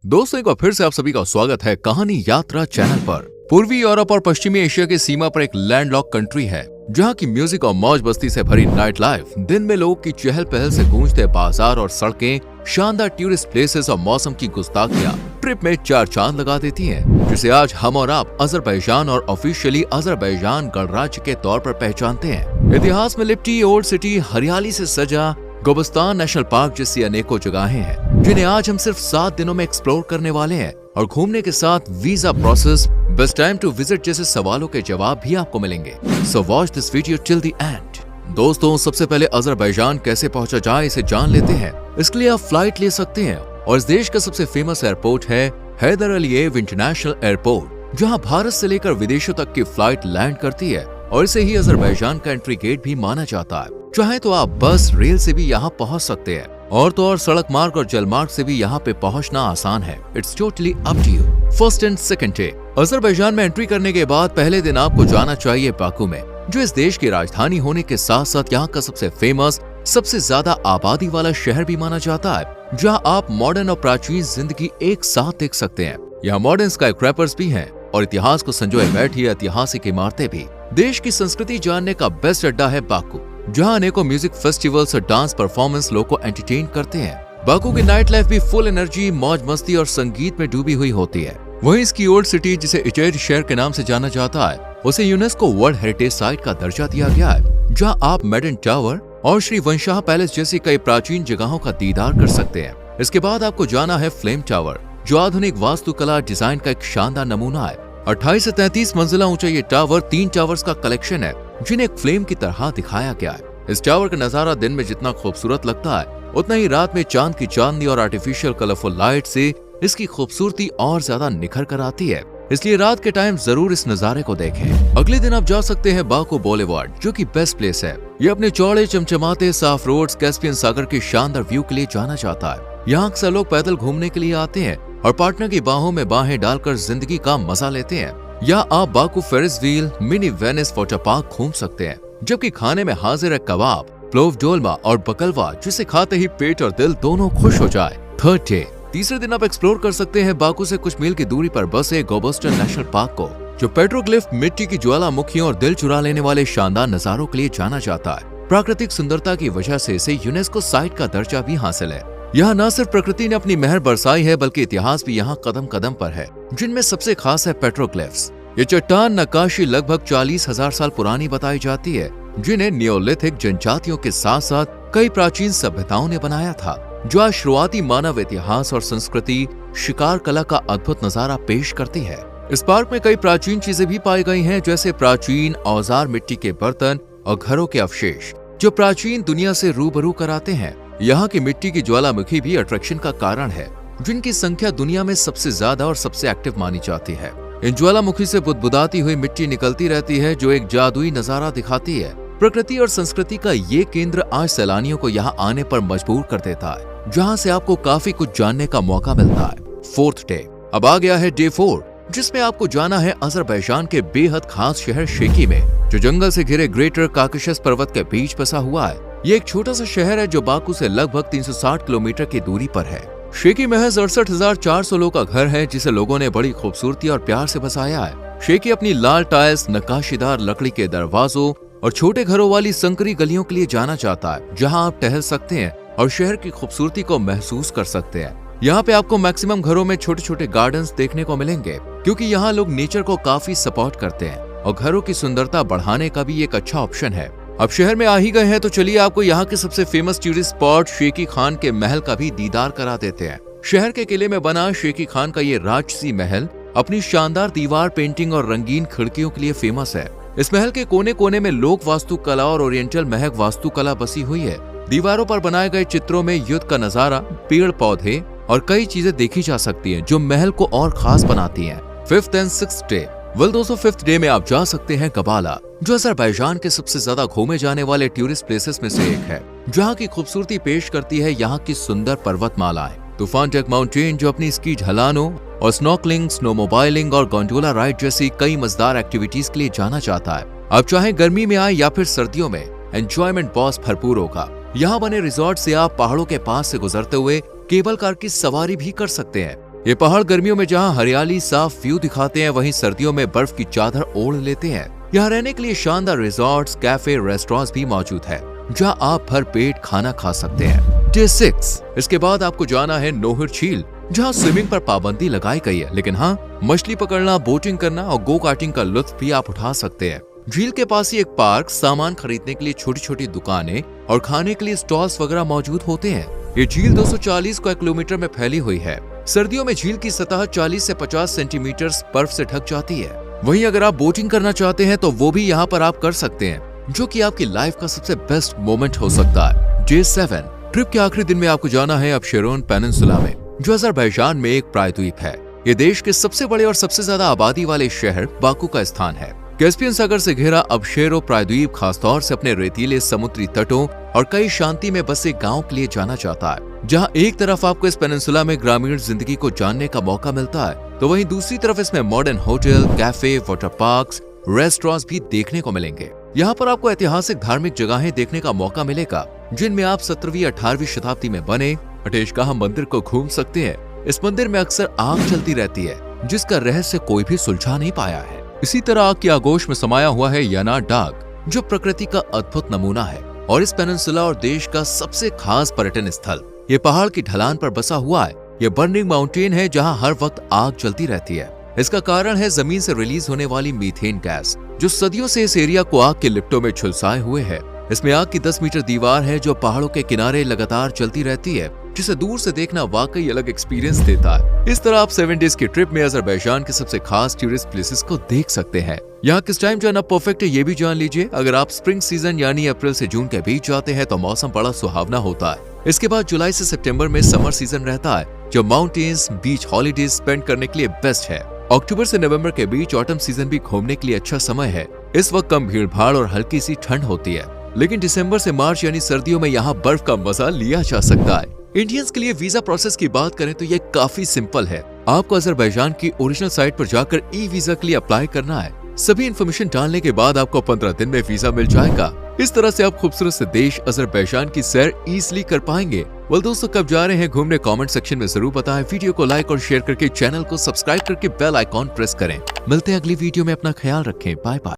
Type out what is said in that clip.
दोस्तों, एक बार फिर से आप सभी का स्वागत है कहानी यात्रा चैनल पर। पूर्वी यूरोप और पश्चिमी एशिया की सीमा पर एक लैंडलॉक कंट्री है जहां की म्यूजिक और मौज मस्ती से भरी नाइट लाइफ, दिन में लोगों की चहल पहल से गूंजते बाजार और सड़कें, शानदार टूरिस्ट प्लेसेस और मौसम की गुस्ताखियां ट्रिप में चार चांद लगा देती हैं, जिसे आज हम और आप अजरबैजान और ऑफिशियली अजरबैजान गणराज्य के तौर पर पहचानते हैं। इतिहास में लिप्टी ओल्ड सिटी, हरियाली से सजा गोबस्तान नेशनल पार्क जैसी अनेकों जगहें हैं जिन्हें आज हम सिर्फ 7 दिनों में एक्सप्लोर करने वाले हैं, और घूमने के साथ visa process, best time to visit जैसे सवालों के जवाब भी आपको मिलेंगे। So watch this video till the end. दोस्तों, सबसे पहले अजरबैजान कैसे पहुंचा जाए इसे जान लेते हैं। इसके लिए आप फ्लाइट ले सकते हैं और इस देश का सबसे फेमस एयरपोर्ट है हैदर अलीयेव इंटरनेशनल एयरपोर्ट, जहां भारत से लेकर विदेशों तक की फ्लाइट लैंड करती है और इसे ही अजरबैजान का एंट्री गेट भी माना जाता है। चाहे तो आप बस, रेल से भी यहाँ पहुँच सकते हैं, और तो और सड़क मार्ग और जल मार्ग से भी यहाँ पे पहुँचना आसान है। It's totally up to you. First and second day. Azerbaijan में एंट्री करने के बाद पहले दिन आपको जाना चाहिए बाकू में, जो इस देश की राजधानी होने के साथ साथ यहाँ का सबसे फेमस, सबसे ज्यादा आबादी वाला शहर भी माना जाता है, जहाँ आप मॉडर्न और प्राचीन जिंदगी एक साथ देख सकते हैं। यहाँ मॉडर्न स्काईक्रैपर्स भी हैं और इतिहास को संजोए बैठी ऐतिहासिक इमारतें भी। देश की संस्कृति जानने का बेस्ट अड्डा है बाकू, जहां अनेकों म्यूजिक फेस्टिवल्स और डांस परफॉर्मेंस लोगों को एंटरटेन करते हैं। बाकू की नाइट लाइफ भी फुल एनर्जी, मौज मस्ती और संगीत में डूबी हुई होती है। वहीं इसकी ओल्ड सिटी, जिसे इचेज शहर के नाम से जाना जाता है, उसे यूनेस्को वर्ल्ड हेरिटेज साइट का दर्जा दिया गया है, जहां आप मेडन टावर और श्री वंशाह पैलेस जैसी कई प्राचीन जगहों का दीदार कर सकते हैं। इसके बाद आपको जाना है फ्लेम टावर, जो आधुनिक वास्तुकला डिजाइन का एक शानदार नमूना है। 28 से 33 मंजिला ऊंचा ये टावर 3 टावर्स का कलेक्शन है, जिन्हें एक फ्लेम की तरह दिखाया गया है। इस टावर का नजारा दिन में जितना खूबसूरत लगता है, उतना ही रात में चांद की चांदनी और आर्टिफिशियल कलरफुल लाइट से इसकी खूबसूरती और ज्यादा निखर कर आती है। इसलिए रात के टाइम जरूर इस नजारे को देखें। अगले दिन आप जा सकते हैं बाकू बोलेवार्ड, जो कि बेस्ट प्लेस है। ये अपने चौड़े, चमचमाते, साफ रोड्स, कैस्पियन सागर के शानदार व्यू के लिए जाना जाता है। यहाँ अक्सर लोग पैदल घूमने के लिए आते हैं और पार्टनर की बाहों में बाहें डालकर जिंदगी का मजा लेते हैं। या आप Baku Ferris wheel, mini Venice water park घूम सकते हैं, जबकि खाने में हाजिर है कबाब, प्लोव डोलमा और बकलवा, जिसे खाते ही पेट और दिल दोनों खुश हो जाए। Third day. तीसरे दिन आप एक्सप्लोर कर सकते हैं बाकू से कुछ मील की दूरी पर बसे गोबस्तान नेशनल पार्क को, जो पेट्रोग्लिफ, मिट्टी की ज्वालामुखियों और दिल चुरा लेने वाले शानदार नजारों के लिए जाना जाता है। प्राकृतिक सुंदरता की वजह से इसे यूनेस्को साइट का दर्जा भी हासिल है। यहाँ न सिर्फ प्रकृति ने अपनी मेहर बरसाई है, बल्कि इतिहास भी यहाँ कदम कदम पर है, जिनमें सबसे खास है पेट्रोग्लिफ्स। ये चट्टान नक्काशी लगभग 40,000 साल पुरानी बताई जाती है, जिन्हें नियोलिथिक जनजातियों के साथ साथ कई प्राचीन सभ्यताओं ने बनाया था, जो आज शुरुआती मानव इतिहास और संस्कृति, शिकार कला का अद्भुत नजारा पेश करती है। इस पार्क में कई प्राचीन चीजें भी पाई गई हैं, जैसे प्राचीन औजार, मिट्टी के बर्तन और घरों के अवशेष, जो प्राचीन दुनिया से रूबरू कराते हैं। यहाँ की मिट्टी की ज्वालामुखी भी अट्रैक्शन का कारण है, जिनकी संख्या दुनिया में सबसे ज्यादा और सबसे एक्टिव मानी जाती है। इन ज्वालामुखी से बुदबुदाती हुई मिट्टी निकलती रहती है, जो एक जादुई नजारा दिखाती है। प्रकृति और संस्कृति का ये केंद्र आज सैलानियों को यहाँ आने पर मजबूर कर देता है, जहाँ से आपको काफी कुछ जानने का मौका मिलता है। Fourth day. अब आ गया है डे 4, जिसमें आपको जाना है अजरबैजान के बेहद खास शहर शेकी में, जो जंगल से घिरे ग्रेटर काकशस पर्वत के बीच बसा हुआ है। ये एक छोटा सा शहर है जो बाकू से लगभग 360 किलोमीटर की दूरी पर है। शेकी महज 68,400 लोगों का घर है, जिसे लोगों ने बड़ी खूबसूरती और प्यार से बसाया है। शेकी अपनी लाल टाइल्स, नक्काशीदार लकड़ी के दरवाजों और छोटे घरों वाली संकरी गलियों के लिए जाना जाता है, जहां आप टहल सकते हैं और शहर की खूबसूरती को महसूस कर सकते हैं। यहाँ पे आपको मैक्सिमम घरों में छोटे छोटे गार्डन्स देखने को मिलेंगे, क्योंकि यहाँ लोग नेचर को काफी सपोर्ट करते हैं, और घरों की सुंदरता बढ़ाने का भी एक अच्छा ऑप्शन है। अब शहर में आ ही गए हैं, तो चलिए आपको यहाँ के सबसे famous tourist spot shaky Khan के महल का भी दीदार करा देते हैं। शहर के किले में बना शेकी खान का ये राजसी महल अपनी शानदार दीवार पेंटिंग और रंगीन खिड़कियों के लिए फेमस है। इस महल के कोने कोने में लोक वास्तुकला और ओरिएंटल महक वास्तुकला बसी हुई है। दीवारों पर बनाए गए चित्रों में युद्ध का नजारा, पेड़ पौधे और कई चीजें देखी जा सकती हैं, जो महल को और खास बनाती हैं। 5th and 6th day. दोस्तों, 5th डे में आप जा सकते हैं कबाला, जो अजरबैजान के सबसे ज्यादा घूमे जाने वाले टूरिस्ट प्लेसेस में से एक है, जहाँ की खूबसूरती पेश करती है यहाँ की सुंदर पर्वतमालाएं। तूफान टेक माउंटेन, जो अपनी स्की ढलानों और स्नॉर्कलिंग, स्नोमोबाइलिंग और गोंडोला राइड जैसी कई मजेदार एक्टिविटीज के लिए जाना जाता है। आप चाहे गर्मी में आए या फिर सर्दियों में, एंजॉयमेंट बहुत भरपूर होगा। यहाँ बने रिजॉर्ट से आप पहाड़ों के पास से गुजरते हुए केबल कार की सवारी भी कर सकते हैं। ये पहाड़ गर्मियों में जहाँ हरियाली साफ व्यू दिखाते हैं, वहीं सर्दियों में बर्फ की चादर ओढ़ लेते हैं। यहाँ रहने के लिए शानदार रिजॉर्ट्स, कैफे, रेस्टोरेंट्स भी मौजूद है, जहाँ आप भर पेट खाना खा सकते हैं। डे 6 इसके बाद आपको जाना है नोहिर झील, जहाँ स्विमिंग पर पाबंदी लगाई गई है, लेकिन हाँ, मछली पकड़ना, बोटिंग करना और गो कार्टिंग का लुत्फ भी आप उठा सकते हैं। झील के पास ही एक पार्क, सामान खरीदने के लिए छोटी छोटी दुकानें और खाने के लिए स्टॉल्स वगैरह मौजूद होते हैं। ये झील 240 स्क्वायर किलोमीटर में फैली हुई है। सर्दियों में झील की सतह 40 से 50 सेंटीमीटर बर्फ से ढक जाती है। वहीं अगर आप बोटिंग करना चाहते हैं तो वो भी यहाँ पर आप कर सकते हैं, जो कि आपकी लाइफ का सबसे बेस्ट मोमेंट हो सकता है। डे 7 ट्रिप के आखिरी दिन में आपको जाना है अबशेरोन पेनिनसुला में, जो अजरबैजान में एक प्रायद्वीप है। ये देश के सबसे बड़े और सबसे ज्यादा आबादी वाले शहर बाकू का स्थान है। कैस्पियन सागर से घिरा अबशेरो प्रायद्वीप खासतौर से अपने रेतीले समुद्री तटों और कई शांति में बसे गांव के लिए जाना जाता है, जहां एक तरफ आपको इस पेनिनसुला में ग्रामीण जिंदगी को जानने का मौका मिलता है, तो वहीं दूसरी तरफ इसमें modern hotel, cafe, water parks, restaurants भी देखने को मिलेंगे। यहाँ पर आपको ऐतिहासिक धार्मिक जगहें देखने का मौका मिलेगा, जिनमें आप 17वीं 18वीं शताब्दी में बने अटेशगाह मंदिर को घूम सकते हैं। इस मंदिर में अक्सर आग चलती रहती है, जिसका रहस्य कोई भी सुलझा नहीं पाया है। इसी तरह आग की आगोश में समाया हुआ है याना डाग, जो प्रकृति का अद्भुत नमूना है और इस पेनिनसुला और देश का सबसे खास पर्यटन स्थल। ये पहाड़ की ढलान पर बसा हुआ है। ये बर्निंग माउंटेन है, जहां हर वक्त आग चलती रहती है। इसका कारण है जमीन से रिलीज होने वाली मीथेन गैस, जो सदियों से इस एरिया को आग के लिप्टों में झुलसाए हुए है। इसमें आग की 10 मीटर दीवार है, जो पहाड़ों के किनारे लगातार चलती रहती है, जिसे दूर से देखना वाकई अलग एक्सपीरियंस देता है। इस तरह आप 7 डेज की ट्रिप में अजरबैजान के सबसे खास टूरिस्ट प्लेसेस को देख सकते हैं। यहाँ किस टाइम जाना परफेक्ट है ये भी जान लीजिए। अगर आप स्प्रिंग सीजन यानी अप्रैल से जून के बीच जाते हैं तो मौसम बड़ा सुहावना होता है। इसके बाद जुलाई से सितंबर में समर सीजन रहता है, जो माउंटेन्स, बीच हॉलीडेज स्पेंड करने के लिए बेस्ट है। अक्टूबर से नवंबर के बीच ऑटम सीजन भी घूमने के लिए अच्छा समय है। इस वक्त कम भीड़ भाड़ और हल्की सी ठंड होती है, लेकिन दिसंबर से मार्च यानी सर्दियों में यहाँ बर्फ का मजा लिया जा सकता है। इंडियंस के लिए वीजा प्रोसेस की बात करें तो ये काफी सिंपल है। आपको अजरबैजान की ओरिजिनल साइट पर जाकर ई वीजा के लिए अप्लाई करना है। सभी इन्फॉर्मेशन डालने के बाद आपको 15 दिन में वीजा मिल जाएगा। इस तरह से आप खूबसूरत से देश अजरबैजान की सैर इजीली कर पाएंगे। वेल दोस्तों, कब जा रहे हैं घूमने, कमेंट सेक्शन में जरूर बताएं। वीडियो को लाइक और शेयर करके चैनल को सब्सक्राइब करके बेल आइकॉन प्रेस करें। मिलते हैं अगली वीडियो में, अपना ख्याल रखें, बाय बाय।